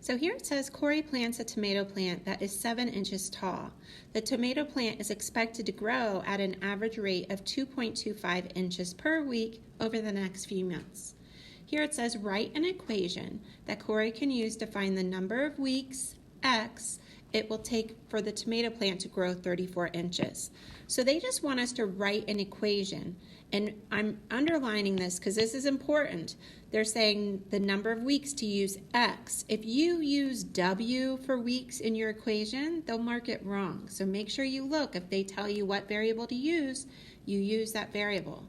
So here it says Corey plants a tomato plant that is 7 inches tall. The tomato plant is expected to grow at an average rate of 2.25 inches per week over the next few months. Here it says write an equation that Corey can use to find the number of weeks, X, it will take for the tomato plant to grow 34 inches. So they just want us to write an equation. And I'm underlining this because this is important. They're saying the number of weeks to use X. If you use W for weeks in your equation, they'll mark it wrong. So make sure you look. If they tell you what variable to use, you use that variable.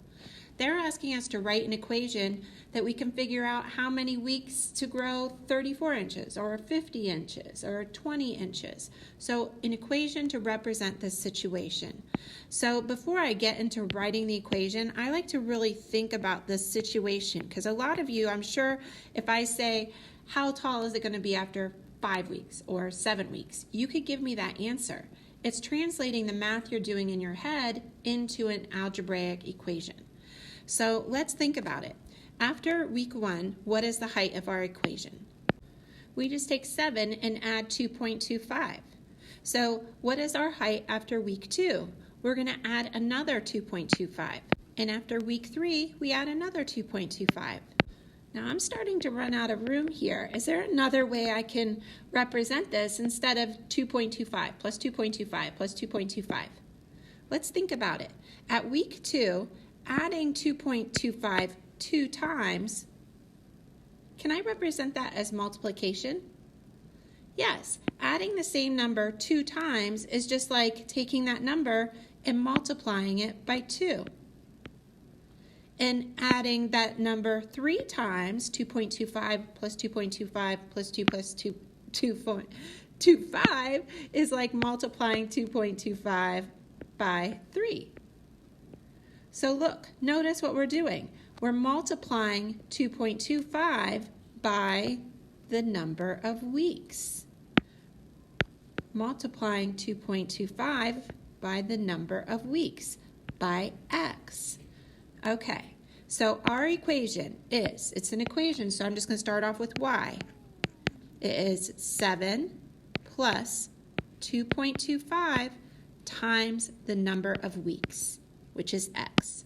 They're asking us to write an equation that we can figure out how many weeks to grow 34 inches or 50 inches or 20 inches. So an equation to represent this situation. So before I get into writing the equation, I like to really think about this situation because a lot of you, I'm sure if I say, how tall is it going to be after 5 weeks or 7 weeks? You could give me that answer. It's translating the math you're doing in your head into an algebraic equation. So let's think about it. After week 1, what is the height of our equation? We just take 7 and add 2.25. So what is our height after week 2? We're going to add another 2.25. And after week 3, we add another 2.25. Now I'm starting to run out of room here. Is there another way I can represent this instead of 2.25 plus 2.25 plus 2.25? Let's think about it. At week 2, adding 2.25 2 times, can I represent that as multiplication? Yes, adding the same number 2 times is just like taking that number and multiplying it by 2. And adding that number 3 times, 2.25 plus 2.25 plus 2 plus 2.25 is like multiplying 2.25 by 3. So look, notice what we're doing. We're multiplying 2.25 by the number of weeks. Multiplying 2.25 by the number of weeks, by X. Okay, so our equation is, it's an equation, so I'm just going to start off with Y. It is 7 plus 2.25 times the number of weeks, which is X.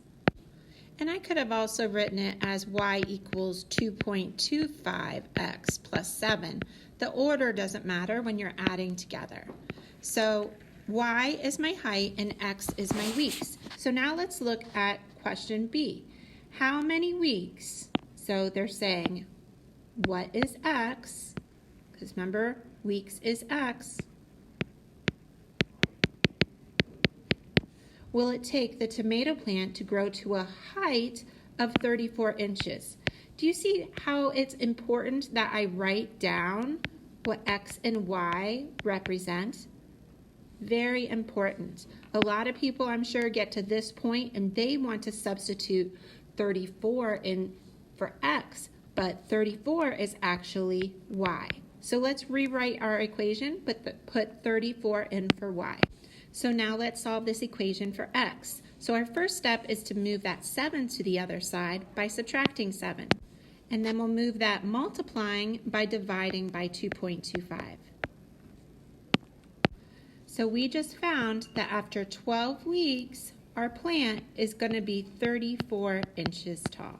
And I could have also written it as Y equals 2.25X plus 7. The order doesn't matter when you're adding together. So Y is my height and X is my weeks. So now let's look at question B. How many weeks? So they're saying, what is X? Because remember, weeks is X. Will it take the tomato plant to grow to a height of 34 inches? Do you see how it's important that I write down what X and Y represent? Very important. A lot of people, I'm sure, get to this point and they want to substitute 34 in for X, but 34 is actually Y. So let's rewrite our equation, but put 34 in for Y. So now let's solve this equation for X. So our first step is to move that 7 to the other side by subtracting 7. And then we'll move that multiplying by dividing by 2.25. So we just found that after 12 weeks, our plant is going to be 34 inches tall.